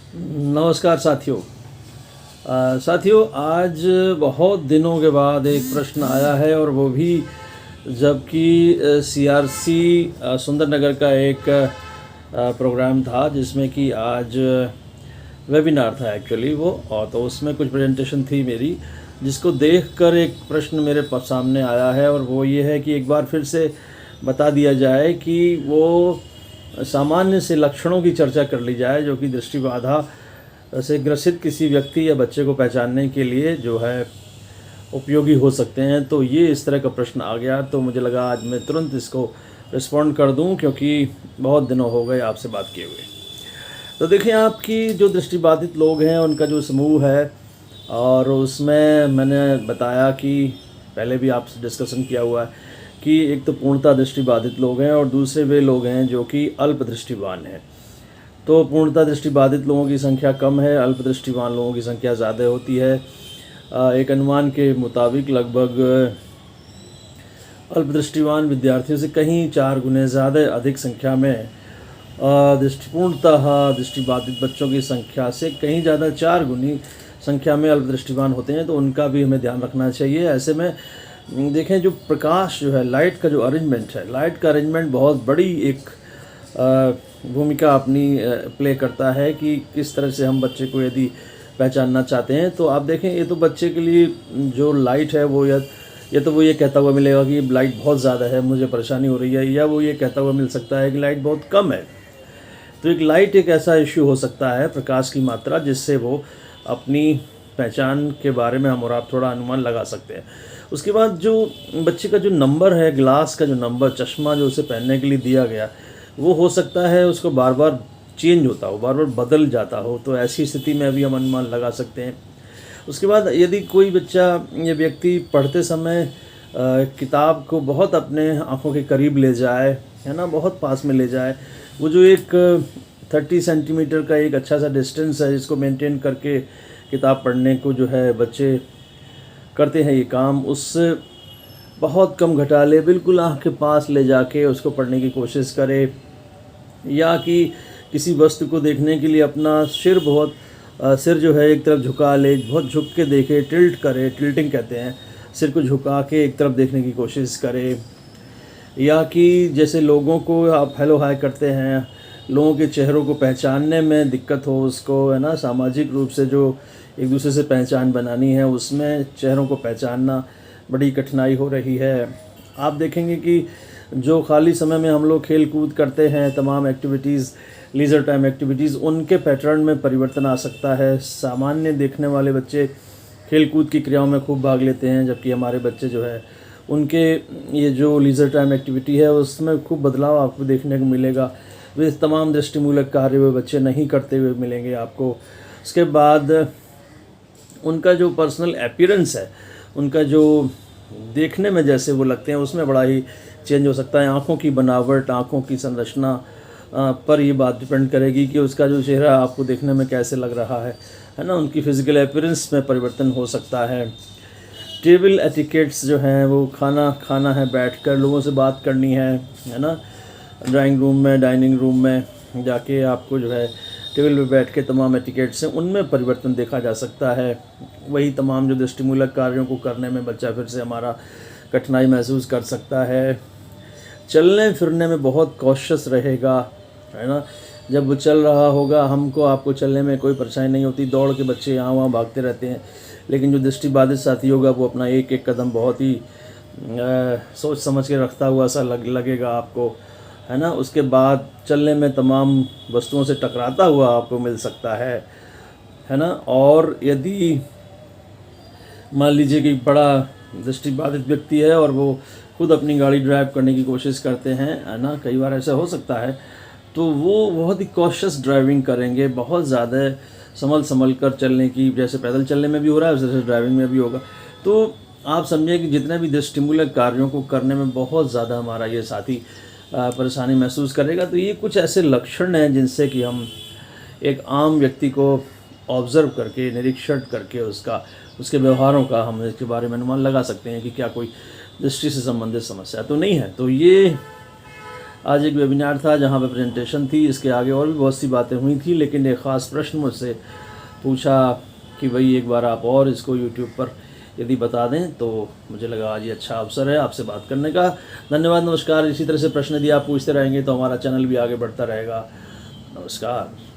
नमस्कार साथियों। साथियों, आज बहुत दिनों के बाद एक प्रश्न आया है और वो भी जबकि सीआरसी सुंदरनगर का एक प्रोग्राम था जिसमें कि आज वेबिनार था एक्चुअली वो, और तो उसमें कुछ प्रेजेंटेशन थी मेरी, जिसको देखकर एक प्रश्न मेरे सामने आया है और वो ये है कि एक बार फिर से बता दिया जाए कि वो सामान्य से लक्षणों की चर्चा कर ली जाए जो कि दृष्टिबाधा से ग्रसित किसी व्यक्ति या बच्चे को पहचानने के लिए जो है उपयोगी हो सकते हैं। तो ये इस तरह का प्रश्न आ गया, तो मुझे लगा आज मैं तुरंत इसको रिस्पॉन्ड कर दूं क्योंकि बहुत दिनों हो गए आपसे बात किए हुए। तो देखिए, आपकी जो दृष्टिबाधित लोग हैं उनका जो समूह है, और उसमें मैंने बताया कि पहले भी आपसे डिस्कशन किया हुआ है कि एक तो पूर्णतः दृष्टिबाधित लोग हैं और दूसरे वे लोग हैं जो कि अल्प दृष्टिवान हैं। तो पूर्णतः दृष्टिबाधित लोगों की संख्या कम है, अल्प दृष्टिवान लोगों की संख्या ज़्यादा होती है। एक अनुमान के मुताबिक लगभग अल्प दृष्टिवान विद्यार्थियों से कहीं 4 गुने ज़्यादा अधिक संख्या में पूर्णतः दृष्टिबाधित बच्चों की संख्या से कहीं ज़्यादा 4 गुनी संख्या में अल्प दृष्टिवान होते हैं। तो उनका भी हमें ध्यान रखना चाहिए। ऐसे में देखें, जो प्रकाश जो है, लाइट का जो अरेंजमेंट है, लाइट का अरेंजमेंट बहुत बड़ी एक भूमिका अपनी प्ले करता है कि किस तरह से हम बच्चे को यदि पहचानना चाहते हैं। तो आप देखें, ये तो बच्चे के लिए जो लाइट है वो या तो वो ये कहता हुआ मिलेगा कि लाइट बहुत ज़्यादा है, मुझे परेशानी हो रही है, या वो ये कहता हुआ मिल सकता है कि लाइट बहुत कम है। तो एक लाइट एक ऐसा इश्यू हो सकता है, प्रकाश की मात्रा, जिससे वो अपनी पहचान के बारे में हम और आप थोड़ा अनुमान लगा सकते हैं। उसके बाद जो बच्चे का जो नंबर है, ग्लास का जो नंबर, चश्मा जो उसे पहनने के लिए दिया गया, वो हो सकता है उसको बार बार चेंज होता हो, बार बार बदल जाता हो। तो ऐसी स्थिति में भी हम अनुमान लगा सकते हैं। उसके बाद यदि कोई बच्चा या व्यक्ति पढ़ते समय किताब को बहुत अपने आँखों के करीब ले जाए, है ना, बहुत पास में ले जाए, वो जो एक 30 सेंटीमीटर का एक अच्छा सा डिस्टेंस है जिसको मेंटेन करके किताब पढ़ने को जो है बच्चे करते हैं ये काम, उससे बहुत कम घटा ले, बिल्कुल आँख के पास ले जाके उसको पढ़ने की कोशिश करे। या कि किसी वस्तु को देखने के लिए अपना सिर जो है एक तरफ झुका ले, बहुत झुक के देखे, टिल्ट करे, टिल्टिंग कहते हैं, सिर को झुका के एक तरफ देखने की कोशिश करे। या कि जैसे लोगों को आप हेलो हाय करते हैं, लोगों के चेहरों को पहचानने में दिक्कत हो उसको, है ना, सामाजिक रूप से जो एक दूसरे से पहचान बनानी है उसमें चेहरों को पहचानना बड़ी कठिनाई हो रही है। आप देखेंगे कि जो खाली समय में हम लोग खेल कूद करते हैं, तमाम एक्टिविटीज़, लीजर टाइम एक्टिविटीज़, उनके पैटर्न में परिवर्तन आ सकता है। सामान्य देखने वाले बच्चे खेल कूद की क्रियाओं में खूब भाग लेते हैं, जबकि हमारे बच्चे जो है उनके ये जो लीजर टाइम एक्टिविटी है उसमें खूब बदलाव आपको देखने को मिलेगा। वे तमाम दृष्टिमूलक कार्य वे बच्चे नहीं करते हुए मिलेंगे आपको। उसके बाद उनका जो पर्सनल अपीयरेंस है, उनका जो देखने में जैसे वो लगते हैं, उसमें बड़ा ही चेंज हो सकता है। आँखों की बनावट, आँखों की संरचना पर ये बात डिपेंड करेगी कि उसका जो चेहरा आपको देखने में कैसे लग रहा है ना। उनकी फ़िज़िकल अपीयरेंस में परिवर्तन हो सकता है। टेबल एटिकेट्स जो हैं, वो खाना खाना है, बैठकर लोगों से बात करनी है ना, ड्राइंग रूम में, डाइनिंग रूम में जाके आपको जो है टेबल पे बैठ के तमाम एटिकेट्स हैं, उनमें परिवर्तन देखा जा सकता है। वही तमाम जो दृष्टिमूलक कार्यों को करने में बच्चा फिर से हमारा कठिनाई महसूस कर सकता है। चलने फिरने में बहुत कॉशियस रहेगा, है ना। जब वो चल रहा होगा, हमको आपको चलने में कोई परेशानी नहीं होती, दौड़ के बच्चे यहाँ वहाँ भागते रहते हैं, लेकिन जो दृष्टिबाधित साथी होगा वो अपना एक एक कदम बहुत ही सोच समझ के रखता हुआ सा लगेगा आपको, है ना। उसके बाद चलने में तमाम वस्तुओं से टकराता हुआ आपको मिल सकता है ना। और यदि मान लीजिए कि बड़ा दृष्टिबाधित व्यक्ति है और वो खुद अपनी गाड़ी ड्राइव करने की कोशिश करते हैं, है ना, कई बार ऐसा हो सकता है, तो वो बहुत ही कॉशियस ड्राइविंग करेंगे, बहुत ज़्यादा संभल कर चलने की, जैसे पैदल चलने में भी हो रहा है वैसे ड्राइविंग में भी होगा। तो आप समझिए कि जितने भी दृष्टिमूलक कार्यों को करने में बहुत ज़्यादा हमारा ये साथी परेशानी महसूस करेगा। तो ये कुछ ऐसे लक्षण हैं जिनसे कि हम एक आम व्यक्ति को ऑब्ज़र्व करके, निरीक्षण करके उसके व्यवहारों का हम इसके बारे में अनुमान लगा सकते हैं कि क्या कोई दृष्टि से संबंधित समस्या तो नहीं है। तो ये आज एक वेबिनार था जहाँ पे प्रेजेंटेशन थी, इसके आगे और भी बहुत सी बातें हुई थी, लेकिन एक ख़ास प्रश्न मुझसे पूछा कि भाई एक बार आप और इसको यूट्यूब पर यदि बता दें, तो मुझे लगा आज ये अच्छा अवसर है आपसे बात करने का। धन्यवाद, नमस्कार। इसी तरह से प्रश्न यदि आप पूछते रहेंगे तो हमारा चैनल भी आगे बढ़ता रहेगा। नमस्कार।